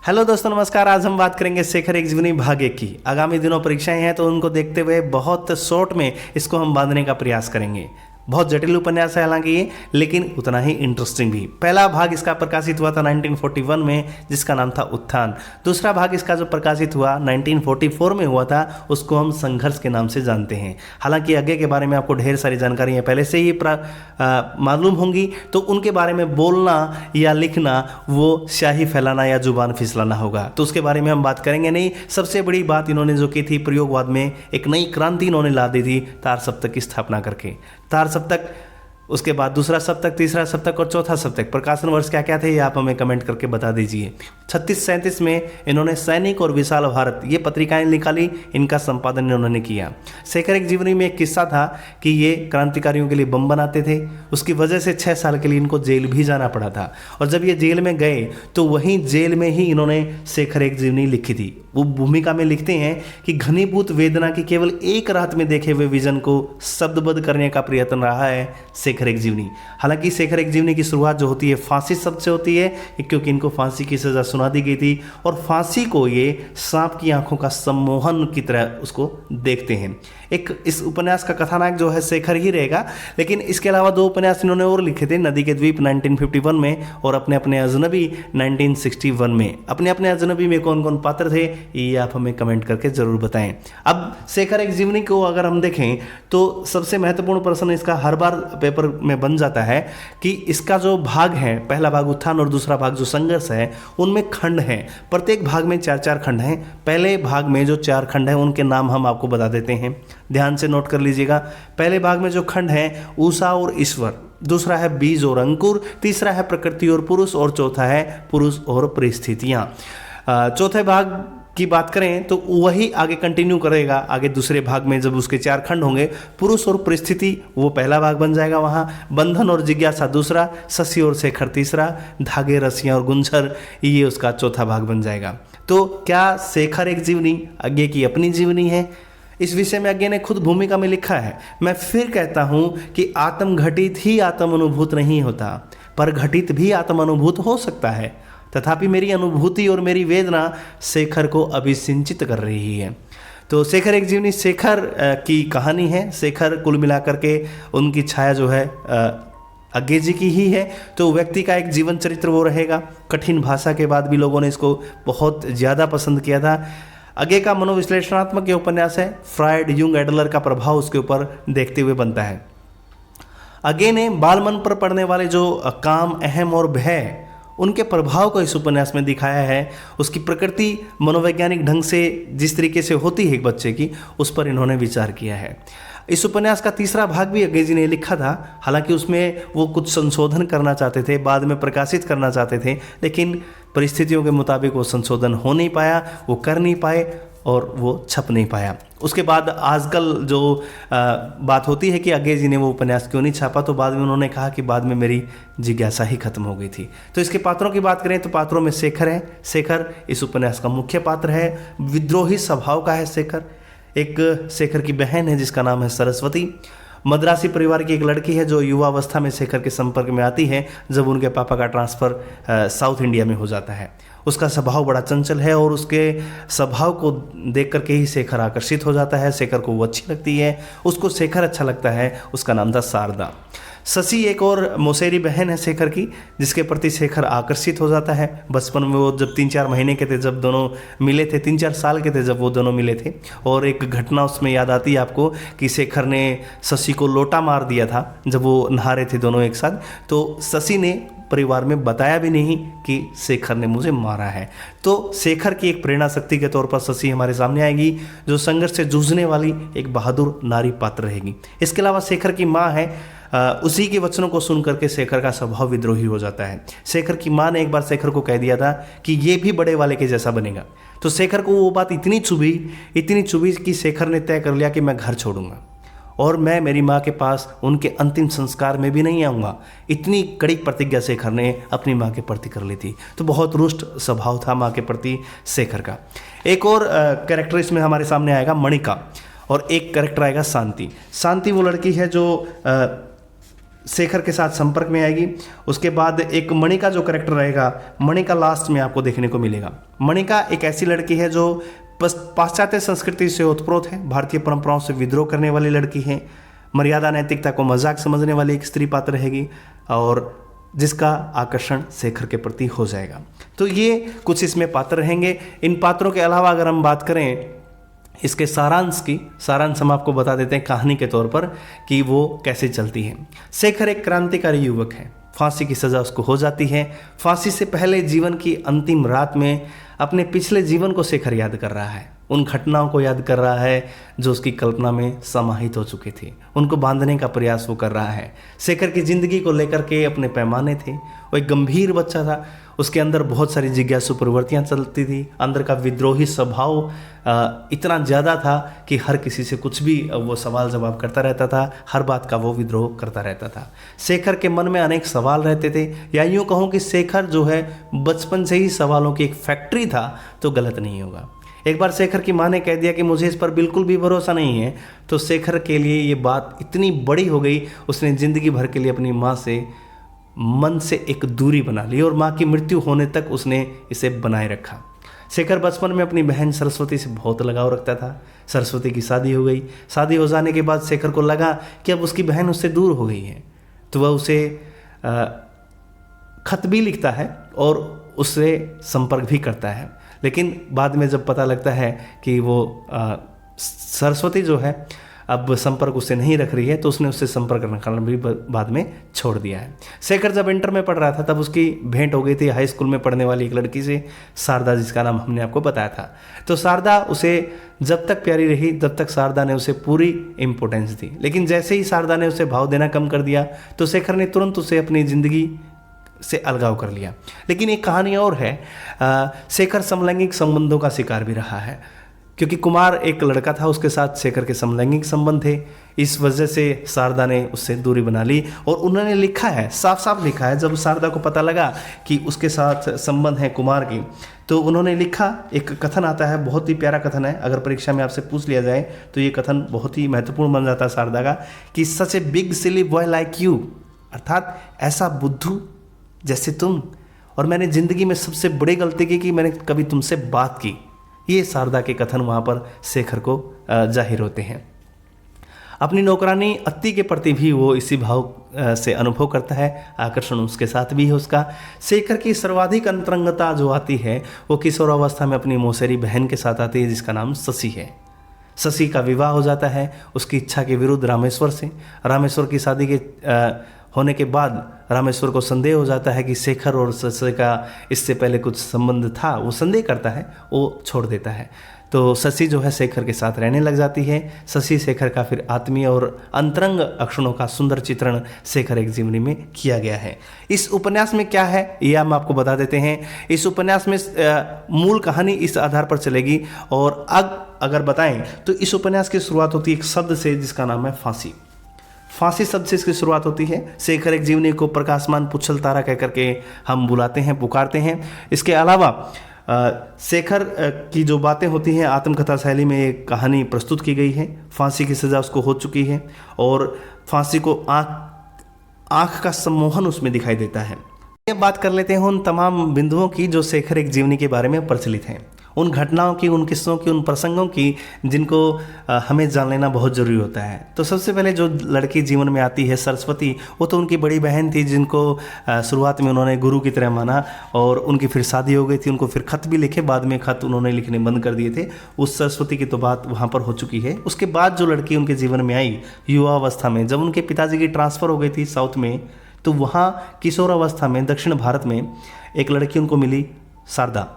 Hello दोस्तों, नमस्कार। आज हम बात करेंगे शेखर एक जीवनी भाग 1 की। आगामी दिनों परीक्षाएं हैं तो उनको देखते हुए बहुत शॉर्ट में इसको हम बांधने का प्रयास करेंगे। बहुत जटिल उपन्यास है हालांकि ये, लेकिन उतना ही इंटरेस्टिंग भी। पहला भाग इसका प्रकाशित हुआ था 1941 में, जिसका नाम था उत्थान। दूसरा भाग इसका जो प्रकाशित हुआ 1944 में हुआ था, उसको हम संघर्ष के नाम से जानते हैं। हालांकि आगे के बारे में आपको ढेर सारी जानकारी है पहले से ही मालूम होंगी, तो उनके बारे में बोलना या लिखना वो स्याही फैलाना या जुबान फिसलाना होगा, तो उसके बारे में हम बात करेंगे नहीं। सबसे बड़ी बात इन्होंने जो की थी, प्रयोगवाद में एक नई क्रांति इन्होंने ला दी थी तार सप्तक की स्थापना करके। तार सप्तक, उसके बाद दूसरा सप्तक, तीसरा सप्तक और चौथा सप्तक। प्रकाशन वर्ष क्या क्या थे ये आप हमें कमेंट करके बता दीजिए। 36-37 में इन्होंने सैनिक और विशाल भारत ये पत्रिकाएं निकाली, इनका संपादन इन्होंने किया। शेखर एक जीवनी में एक किस्सा था कि ये क्रांतिकारियों के लिए बम बनाते थे, उसकी वजह से 6 साल के लिए इनको जेल भी जाना पड़ा था। और जब ये जेल में गए तो वहीं जेल में ही इन्होंने शेखर एक जीवनी लिखी थी। वो भूमिका में लिखते हैं कि घनीभूत वेदना की केवल एक रात में देखे हुए विजन को शब्दबद्ध करने का प्रयत्न रहा है शेखर एक जीवनी। हालांकि शेखर एक जीवनी की शुरुआत जो होती है फांसी शब्द से होती है, क्योंकि इनको फांसी की सजा सुना दी गई थी और फांसी को ये सांप की आंखों का सम्मोहन की तरह उसको देखते हैं। एक इस उपन्यास का कथानायक जो है शेखर ही रहेगा, लेकिन इसके अलावा 2 उपन्यास इन्होंने और लिखे थे, नदी के द्वीप 1951 में और अपने अपने अजनबी 1961 में। अपने अपने अजनबी में कौन कौन पात्र थे ये आप हमें कमेंट करके जरूर बताएं। अब शेखर एक जीवनी को अगर हम देखें तो सबसे महत्वपूर्ण प्रश्न इसका हर बार पेपर में बन जाता है कि इसका जो भाग है, पहला भाग उत्थान और दूसरा भाग जो संघर्ष है, उनमें खंड हैं। प्रत्येक भाग में 4-4 खंड हैं। पहले भाग में जो 4 खंड हैं उनके नाम हम आपको बता देते हैं, ध्यान से नोट कर लीजिएगा। पहले भाग में जो खंड है ऊषा और ईश्वर, दूसरा है बीज और अंकुर, तीसरा है प्रकृति और पुरुष, और चौथा है पुरुष और परिस्थितियां। चौथे भाग की बात करें तो वही आगे कंटिन्यू करेगा। आगे दूसरे भाग में जब उसके 4 खंड होंगे, पुरुष और परिस्थिति वो पहला भाग बन जाएगा, वहाँ बंधन और जिज्ञासा दूसरा, शशि और शेखर तीसरा, धागे रस्सियाँ और गुंजर ये उसका चौथा भाग बन जाएगा। तो क्या शेखर एक जीवनी आगे की अपनी जीवनी है? इस विषय में आगे ने खुद भूमिका में लिखा है। मैं फिर कहता हूँ कि आत्मघटित ही आत्म अनुभूत नहीं होता, पर घटित भी आत्म अनुभूत हो सकता है। तथापि मेरी अनुभूति और मेरी वेदना शेखर को अभिसिंचित कर रही है। तो शेखर एक जीवनी शेखर की कहानी है। शेखर कुल मिलाकर के उनकी छाया जो है आगे जी की ही है, तो व्यक्ति का एक जीवन चरित्र वो रहेगा। कठिन भाषा के बाद भी लोगों ने इसको बहुत ज़्यादा पसंद किया था। आगे का मनोविश्लेषणात्मक ये उपन्यास है, फ्रायड, यूंग, एडलर का प्रभाव उसके ऊपर देखते हुए बनता है। आगे ने बाल मन पर पड़ने वाले जो काम, अहम और भय, उनके प्रभाव को इस उपन्यास में दिखाया है। उसकी प्रकृति मनोवैज्ञानिक ढंग से जिस तरीके से होती है एक बच्चे की, उस पर इन्होंने विचार किया है। इस उपन्यास का तीसरा भाग भी अज्ञे जी ने लिखा था। हालांकि उसमें वो कुछ संशोधन करना चाहते थे, बाद में प्रकाशित करना चाहते थे, लेकिन परिस्थितियों के मुताबिक वो संशोधन हो नहीं पाया, वो कर नहीं पाए और वो छप नहीं पाया। उसके बाद आजकल जो बात होती है कि आगे जी ने वो उपन्यास क्यों नहीं छापा, तो बाद में उन्होंने कहा कि बाद में मेरी जिज्ञासा ही खत्म हो गई थी। तो इसके पात्रों की बात करें तो पात्रों में शेखर है। शेखर इस उपन्यास का मुख्य पात्र है। विद्रोही स्वभाव का है शेखर। एक शेखर की बहन है जिसका नाम है सरस्वती। मद्रासी परिवार की एक लड़की है जो युवावस्था में शेखर के संपर्क में आती है जब उनके पापा का ट्रांसफ़र साउथ इंडिया में हो जाता है। उसका स्वभाव बड़ा चंचल है और उसके स्वभाव को देख करके ही शेखर आकर्षित हो जाता है। शेखर को वो अच्छी लगती है, उसको शेखर अच्छा लगता है। उसका नाम था शारदा। शशि एक और मौसेरी बहन है शेखर की, जिसके प्रति शेखर आकर्षित हो जाता है। बचपन में वो जब 3-4 महीने के थे, जब दोनों मिले थे, 3-4 साल के थे जब वो दोनों मिले थे, और एक घटना उसमें याद आती है आपको कि शेखर ने शशि को लोटा मार दिया था जब वो नहा रहे थे दोनों एक साथ। तो शशि ने परिवार में बताया भी नहीं कि शेखर ने मुझे मारा है। तो शेखर की एक प्रेरणा शक्ति के तौर पर शशि हमारे सामने आएगी, जो संघर्ष से जूझने वाली एक बहादुर नारी पात्र रहेगी। इसके अलावा शेखर की माँ है। उसी के वचनों को सुन करके शेखर का स्वभाव विद्रोही हो जाता है। शेखर की माँ ने एक बार शेखर को कह दिया था कि ये भी बड़े वाले के जैसा बनेगा। तो शेखर को वो बात इतनी चुभी कि शेखर ने तय कर लिया कि मैं घर छोड़ूंगा और मैं मेरी माँ के पास उनके अंतिम संस्कार में भी नहीं आऊँगा। इतनी कड़ी प्रतिज्ञा शेखर ने अपनी माँ के प्रति कर ली थी। तो बहुत रुष्ट स्वभाव था माँ के प्रति शेखर का। एक और कैरेक्टर इसमें हमारे सामने आएगा, मणिका, और एक कैरेक्टर आएगा शांति। शांति वो लड़की है जो शेखर के साथ संपर्क में आएगी। उसके बाद एक मणिका जो कैरेक्टर रहेगा, मणिका लास्ट में आपको देखने को मिलेगा। मणिका एक ऐसी लड़की है जो पाश्चात्य संस्कृति से ओतप्रोत है, भारतीय परंपराओं से विद्रोह करने वाली लड़की है, मर्यादा नैतिकता को मजाक समझने वाली एक स्त्री पात्र रहेगी और जिसका आकर्षण शेखर के प्रति हो जाएगा। तो ये कुछ इसमें पात्र रहेंगे। इन पात्रों के अलावा अगर हम बात करें इसके सारांश हम आपको बता देते हैं कहानी के तौर पर कि वो कैसे चलती है। शेखर एक क्रांतिकारी युवक है, फांसी की सज़ा उसको हो जाती है। फांसी से पहले जीवन की अंतिम रात में अपने पिछले जीवन को शेखर याद कर रहा है, उन घटनाओं को याद कर रहा है जो उसकी कल्पना में समाहित हो चुके थे, उनको बांधने का प्रयास वो कर रहा है। शेखर की ज़िंदगी को लेकर के अपने पैमाने थे। वो एक गंभीर बच्चा था, उसके अंदर बहुत सारी जिज्ञासु प्रवृत्तियाँ चलती थी, अंदर का विद्रोही स्वभाव इतना ज़्यादा था कि हर किसी से कुछ भी वो सवाल जवाब करता रहता था, हर बात का वो विद्रोह करता रहता था। शेखर के मन में अनेक सवाल रहते थे, या यूँ कहूँ कि शेखर जो है बचपन से ही सवालों की एक फैक्ट्री था, तो गलत नहीं होगा। एक बार शेखर की माँ ने कह दिया कि मुझे इस पर बिल्कुल भी भरोसा नहीं है, तो शेखर के लिए ये बात इतनी बड़ी हो गई, उसने ज़िंदगी भर के लिए अपनी माँ से मन से एक दूरी बना ली और माँ की मृत्यु होने तक उसने इसे बनाए रखा। शेखर बचपन में अपनी बहन सरस्वती से बहुत लगाव रखता था। सरस्वती की शादी हो गई। शादी हो जाने के बाद शेखर को लगा कि अब उसकी बहन उससे दूर हो गई है, तो वह उसे खत भी लिखता है और उससे संपर्क भी करता है। लेकिन बाद में जब पता लगता है कि वो सरस्वती जो है अब संपर्क उससे नहीं रख रही है, तो उसने उससे संपर्क रखना भी बाद में छोड़ दिया है। शेखर जब इंटर में पढ़ रहा था तब उसकी भेंट हो गई थी हाई स्कूल में पढ़ने वाली एक लड़की से, शारदा, जिसका नाम हमने आपको बताया था। तो शारदा उसे जब तक प्यारी रही तब तक शारदा ने उसे पूरी इम्पोर्टेंस दी, लेकिन जैसे ही शारदा ने उसे भाव देना कम कर दिया तो शेखर ने तुरंत उसे अपनी ज़िंदगी से अलगाव कर लिया। लेकिन एक कहानी और है, शेखर समलैंगिक संबंधों का शिकार भी रहा है, क्योंकि कुमार एक लड़का था, उसके साथ शेखर के समलैंगिक संबंध थे। इस वजह से शारदा ने उससे दूरी बना ली और उन्होंने लिखा है, साफ साफ लिखा है, जब शारदा को पता लगा कि उसके साथ संबंध है कुमार की, तो उन्होंने लिखा, एक कथन आता है, बहुत ही प्यारा कथन है, अगर परीक्षा में आपसे पूछ लिया जाए तो ये कथन बहुत ही महत्वपूर्ण बन जाता है शारदा का, कि such a big silly boy like you, अर्थात ऐसा बुद्धू जैसे तुम, और मैंने ज़िंदगी में सबसे बड़ी गलती की कि मैंने कभी तुमसे बात की। ये शारदा के कथन वहाँ पर शेखर को जाहिर होते हैं। अपनी नौकरानी अत्ती के प्रति भी वो इसी भाव से अनुभव करता है, आकर्षण उसके साथ भी है उसका। शेखर की सर्वाधिक अंतरंगता जो आती है वो किशोरावस्था में अपनी मौसेरी बहन के साथ आती है, जिसका नाम शशि है। शशि का विवाह हो जाता है उसकी इच्छा के विरुद्ध रामेश्वर से। रामेश्वर की शादी के होने के बाद रामेश्वर को संदेह हो जाता है कि शेखर और शशि का इससे पहले कुछ संबंध था, वो संदेह करता है, वो छोड़ देता है। तो शशि जो है शेखर के साथ रहने लग जाती है। शशि शेखर का फिर आत्मीय और अंतरंग अक्षणों का सुंदर चित्रण शेखर एक जीवनी में किया गया है। इस उपन्यास में क्या है ये हम आपको बता देते हैं। इस उपन्यास में मूल कहानी इस आधार पर चलेगी, और अगर बताएं तो इस उपन्यास की शुरुआत होती है एक शब्द से जिसका नाम है फांसी। फांसी शब्द से इसकी शुरुआत होती है। शेखर एक जीवनी को प्रकाशमान पुच्छल तारा कह करके हम बुलाते हैं, पुकारते हैं। इसके अलावा शेखर की जो बातें होती हैं आत्मकथा शैली में एक कहानी प्रस्तुत की गई है। फांसी की सज़ा उसको हो चुकी है और फांसी को आँख का सम्मोहन उसमें दिखाई देता है। अब बात कर लेते हैं उन तमाम बिंदुओं की जो शेखर एक जीवनी के बारे में प्रचलित हैं, उन घटनाओं की, उन किस्सों की, उन प्रसंगों की जिनको हमें जान लेना बहुत ज़रूरी होता है। तो सबसे पहले जो लड़की जीवन में आती है सरस्वती, वो तो उनकी बड़ी बहन थी जिनको शुरुआत में उन्होंने गुरु की तरह माना, और उनकी फिर शादी हो गई थी। उनको फिर खत भी लिखे, बाद में खत उन्होंने लिखने बंद कर दिए थे। उस सरस्वती की तो बात वहाँ पर हो चुकी है। उसके बाद जो लड़की उनके जीवन में आई युवावस्था में, जब उनके पिताजी की ट्रांसफ़र हो गई थी साउथ में, तो वहाँ किशोरावस्था में दक्षिण भारत में एक लड़की उनको मिली, शारदा।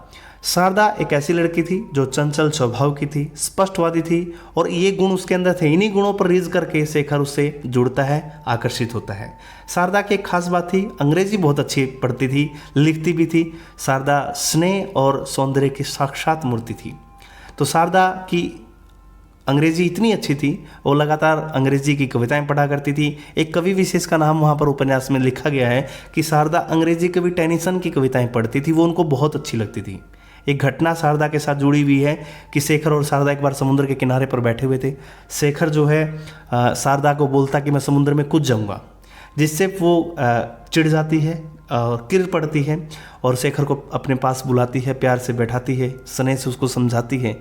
शारदा एक ऐसी लड़की थी जो चंचल स्वभाव की थी, स्पष्टवादी थी, और ये गुण उसके अंदर थे। इन्हीं गुणों पर रीझ करके शेखर उससे जुड़ता है, आकर्षित होता है। शारदा की एक खास बात थी, अंग्रेजी बहुत अच्छी पढ़ती थी, लिखती भी थी। शारदा स्नेह और सौंदर्य की साक्षात मूर्ति थी। तो शारदा की अंग्रेजी इतनी अच्छी थी, वो लगातार अंग्रेजी की कविताएं पढ़ा करती थी। एक कवि विशेष का नाम वहाँ पर उपन्यास में लिखा गया है कि शारदा अंग्रेजी कवि टेनिसन की कविताएं पढ़ती थी, वो उनको बहुत अच्छी लगती थी। एक घटना शारदा के साथ जुड़ी हुई है कि शेखर और शारदा एक बार समुद्र के किनारे पर बैठे हुए थे। शेखर जो है शारदा को बोलता कि मैं समुद्र में कूद जाऊंगा, जिससे वो चिढ़ जाती है और किर पड़ती है और शेखर को अपने पास बुलाती है, प्यार से बैठाती है, स्नेह से उसको समझाती है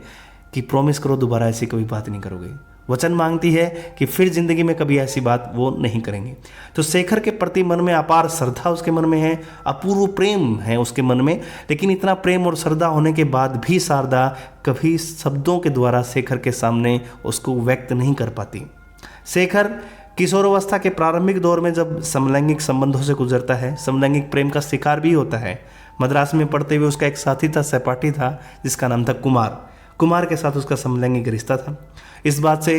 कि प्रॉमिस करो दोबारा ऐसी कोई बात नहीं करोगे। वचन मांगती है कि फिर जिंदगी में कभी ऐसी बात वो नहीं करेंगे। तो शेखर के प्रति मन में अपार श्रद्धा उसके मन में है, अपूर्व प्रेम है उसके मन में, लेकिन इतना प्रेम और श्रद्धा होने के बाद भी शारदा कभी शब्दों के द्वारा शेखर के सामने उसको व्यक्त नहीं कर पाती। शेखर किशोरावस्था के प्रारंभिक दौर में जब समलैंगिक संबंधों से गुजरता है, समलैंगिक प्रेम का शिकार भी होता है। मद्रास में पढ़ते हुए उसका एक साथी था, सहपाठी था, जिसका नाम था कुमार। कुमार के साथ उसका समलैंगिक रिश्ता था। इस बात से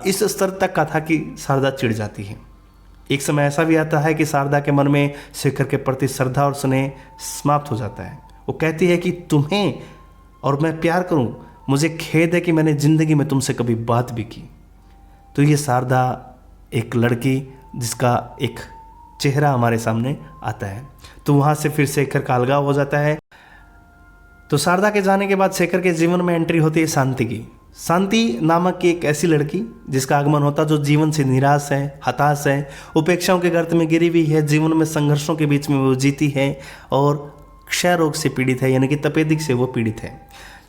इस स्तर तक का था कि शारदा चिढ़ जाती है। एक समय ऐसा भी आता है कि शारदा के मन में शेखर के प्रति श्रद्धा और स्नेह समाप्त हो जाता है। वो कहती है कि तुम्हें और मैं प्यार करूं, मुझे खेद है कि मैंने जिंदगी में तुमसे कभी बात भी की। तो ये शारदा एक लड़की जिसका एक चेहरा हमारे सामने आता है। तो वहाँ से फिर शेखर का अलगाव हो जाता है। तो शारदा के जाने के बाद शेखर के जीवन में एंट्री होती है शांति की। शांति नामक की एक ऐसी लड़की जिसका आगमन होता जो जीवन से निराश है, हताश है, उपेक्षाओं के गर्त में गिरी हुई है, जीवन में संघर्षों के बीच में वो जीती है और क्षय रोग से पीड़ित है, यानी कि तपेदिक से वो पीड़ित है।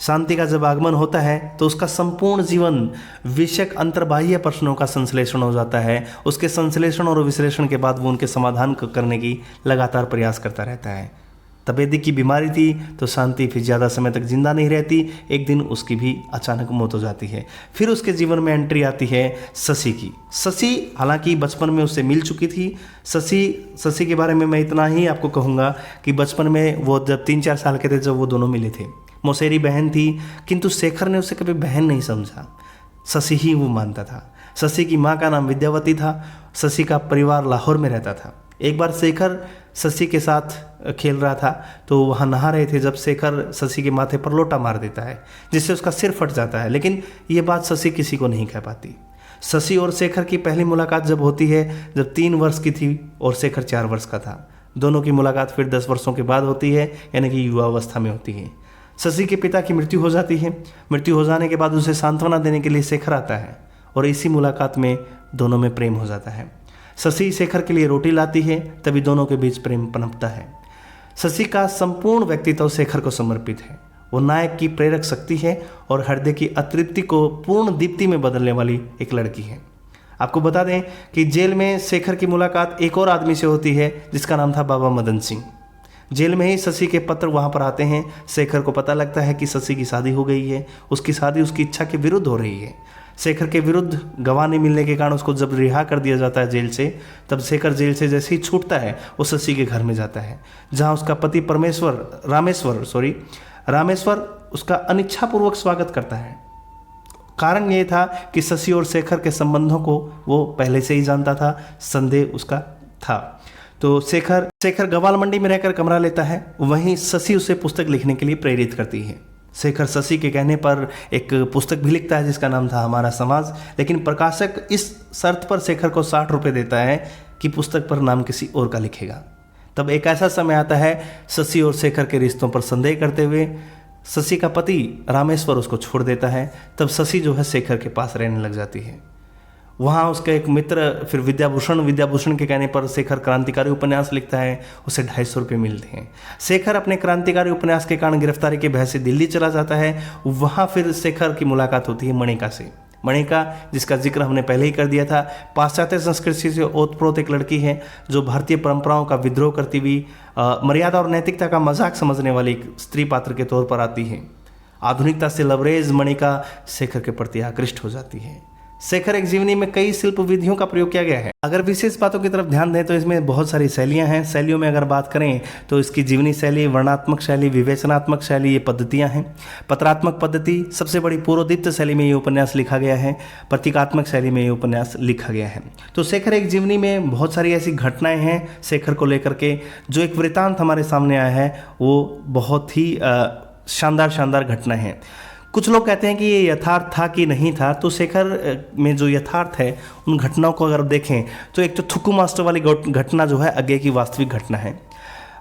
शांति का जब आगमन होता है तो उसका संपूर्ण जीवन विषयक अंतर्बाह्य प्रश्नों का संश्लेषण हो जाता है। उसके संश्लेषण और विश्लेषण के बाद वो उनके समाधान करने की लगातार प्रयास करता रहता है। तपेदिक की बीमारी थी तो शांति फिर ज़्यादा समय तक जिंदा नहीं रहती। एक दिन उसकी भी अचानक मौत हो जाती है। फिर उसके जीवन में एंट्री आती है शशि की। शशि हालांकि बचपन में उससे मिल चुकी थी। शशि के बारे में मैं इतना ही आपको कहूँगा कि बचपन में वो जब 3-4 साल के थे जब वो दोनों मिले थे, मौसेरी बहन थी, किंतु शेखर ने उसे कभी बहन नहीं समझा। शशि ही वो मानता था। शशि की माँ का नाम विद्यावती था। शशि का परिवार लाहौर में रहता था। एक बार शेखर शशि के साथ खेल रहा था तो वहाँ नहा रहे थे जब शेखर शशि के माथे पर लोटा मार देता है जिससे उसका सिर फट जाता है। लेकिन ये बात शशि किसी को नहीं कह पाती। शशि और शेखर की पहली मुलाकात जब होती है जब 3 वर्ष की थी और शेखर 4 वर्ष का था। दोनों की मुलाकात फिर 10 वर्षों के बाद होती है, यानी कि युवावस्था में होती है। शशि के पिता की मृत्यु हो जाती है। मृत्यु हो जाने के बाद उसे सांत्वना देने के लिए शेखर आता है और इसी मुलाकात में दोनों में प्रेम हो जाता है। शशि शेखर के लिए रोटी लाती है, तभी दोनों के बीच प्रेम पनपता है। शशि का संपूर्ण व्यक्तित्व शेखर को समर्पित है। वो नायक की प्रेरक शक्ति है और हृदय की अतृप्ति को पूर्ण दीप्ति में बदलने वाली एक लड़की है। आपको बता दें कि जेल में शेखर की मुलाकात एक और आदमी से होती है जिसका नाम था बाबा मदन सिंह। जेल में ही शशि के पत्र वहाँ पर आते हैं। शेखर को पता लगता है कि शशि की शादी हो गई है। उसकी शादी उसकी इच्छा के विरुद्ध हो रही है। शेखर के विरुद्ध गवाह नहीं मिलने के कारण उसको जब रिहा कर दिया जाता है जेल से, तब शेखर जेल से जैसे ही छूटता है वो शशि के घर में जाता है जहाँ उसका पति रामेश्वर उसका अनिच्छापूर्वक स्वागत करता है। कारण ये था कि शशि और शेखर के संबंधों को वो पहले से ही जानता था, संदेह उसका था। तो शेखर गवाल मंडी में रहकर कमरा लेता है। वहीं शशि उसे पुस्तक लिखने के लिए प्रेरित करती है। शेखर शशि के कहने पर एक पुस्तक भी लिखता है जिसका नाम था हमारा समाज, लेकिन प्रकाशक इस शर्त पर शेखर को 60 रुपये देता है कि पुस्तक पर नाम किसी और का लिखेगा। तब एक ऐसा समय आता है शशि और शेखर के रिश्तों पर संदेह करते हुए शशि का पति रामेश्वर उसको छोड़ देता है। तब शशि जो है शेखर के पास रहने लग जाती है। वहाँ उसका एक मित्र फिर विद्याभूषण के कहने पर शेखर क्रांतिकारी उपन्यास लिखता है। उसे 250 रुपये मिलते हैं। शेखर अपने क्रांतिकारी उपन्यास के कारण गिरफ्तारी के भय से दिल्ली चला जाता है। वहाँ फिर शेखर की मुलाकात होती है मणिका से। मणिका, जिसका जिक्र हमने पहले ही कर दिया था, पाश्चात्य संस्कृति से ओतप्रोत एक लड़की है जो भारतीय परंपराओं का विद्रोह करती हुई मर्यादा और नैतिकता का मजाक समझने वाली एक स्त्री पात्र के तौर पर आती है। आधुनिकता से लबरेज मणिका शेखर के प्रति आकृष्ट हो जाती है। शेखर एक जीवनी में कई शिल्प विधियों का प्रयोग किया गया है। अगर विशेष बातों की तरफ ध्यान दें तो इसमें बहुत सारी शैलियां हैं। शैलियों में अगर बात करें तो इसकी जीवनी शैली, वर्णात्मक शैली, विवेचनात्मक शैली, ये पद्धतियां हैं। पत्रात्मक पद्धति सबसे बड़ी पूर्वोदीप्त शैली में ये उपन्यास लिखा गया है। प्रतीकात्मक शैली में ये उपन्यास लिखा गया है। तो शेखर एक जीवनी में बहुत सारी ऐसी घटनाएं हैं शेखर को लेकर के, जो एक वृतांत हमारे सामने आया है वो बहुत ही शानदार घटना है। कुछ लोग कहते हैं कि ये यथार्थ था कि नहीं था। तो शेखर में जो यथार्थ है उन घटनाओं को अगर देखें तो एक तो थुक्कू मास्टर वाली घटना जो है आगे की वास्तविक घटना है।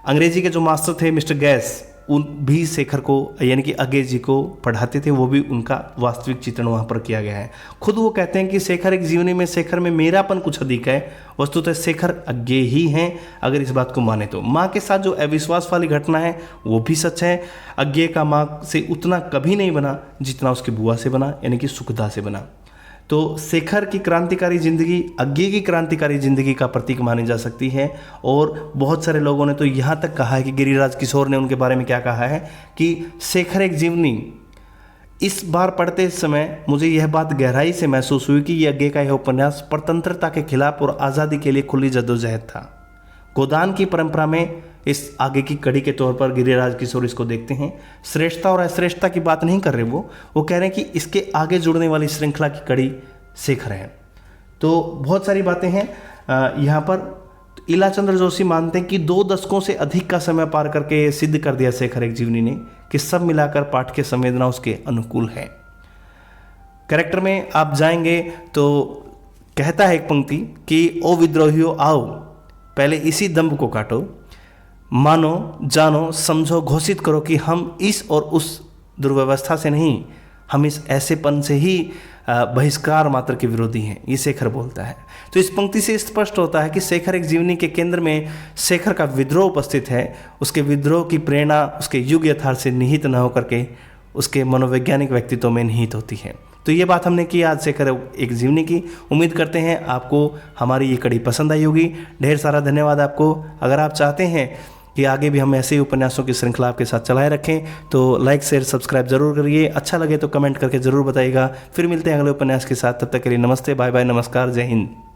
अंग्रेजी के जो मास्टर थे मिस्टर गैस, उन भी शेखर को यानी कि अज्ञे जी को पढ़ाते थे, वो भी उनका वास्तविक चित्रण वहाँ पर किया गया है। खुद वो कहते हैं कि शेखर एक जीवनी में शेखर में मेरापन कुछ अधिक है, वस्तुतः शेखर अज्ञे ही हैं अगर इस बात को माने तो। माँ के साथ जो अविश्वास वाली घटना है वो भी सच है। अज्ञे का माँ से उतना कभी नहीं बना जितना उसकी बुआ से बना, यानी कि सुखदा से बना। तो शेखर की क्रांतिकारी जिंदगी अज्ञे की क्रांतिकारी जिंदगी का प्रतीक मानी जा सकती है। और बहुत सारे लोगों ने तो यहाँ तक कहा है कि गिरिराज किशोर ने उनके बारे में क्या कहा है कि शेखर एक जीवनी, इस बार पढ़ते समय मुझे यह बात गहराई से महसूस हुई कि यह अज्ञे का यह उपन्यास परतंत्रता के खिलाफ और आज़ादी के लिए खुली जद्दोजहद था। गोदान की परंपरा में इस आगे की कड़ी के तौर पर गिरिराज किशोर इसको देखते हैं। श्रेष्ठता और अश्रेष्ठता की बात नहीं कर रहे, वो कह रहे हैं कि इसके आगे जुड़ने वाली श्रृंखला की कड़ी शेखर है। तो बहुत सारी बातें हैं यहाँ पर। इलाचंद्र जोशी मानते हैं कि 2 दशकों से अधिक का समय पार करके सिद्ध कर दिया शेखर एक जीवनी ने कि सब मिलाकर पाठ की संवेदना उसके अनुकूल है। कैरेक्टर में आप जाएंगे तो कहता है एक पंक्ति कि ओ विद्रोहियों आओ, पहले इसी दंभ को काटो, मानो जानो समझो घोषित करो कि हम इस और उस दुर्व्यवस्था से नहीं, हम इस ऐसेपन से ही बहिष्कार मात्र के विरोधी हैं, ये शेखर बोलता है। तो इस पंक्ति से स्पष्ट होता है कि शेखर एक जीवनी के केंद्र में शेखर का विद्रोह उपस्थित है। उसके विद्रोह की प्रेरणा उसके युग यथार्थ से निहित न होकर के उसके मनोवैज्ञानिक व्यक्तित्व में निहित होती है। तो ये बात हमने की आज शेखर एक जीवनी की। उम्मीद करते हैं आपको हमारी ये कड़ी पसंद आई होगी। ढेर सारा धन्यवाद आपको। अगर आप चाहते हैं कि आगे भी हम ऐसे ही उपन्यासों की श्रृंखला आपके साथ चलाए रखें तो लाइक शेयर सब्सक्राइब जरूर करिए। अच्छा लगे तो कमेंट करके ज़रूर बताइएगा। फिर मिलते हैं अगले उपन्यास के साथ, तब तक के लिए नमस्ते, बाय बाय, नमस्कार, जय हिंद।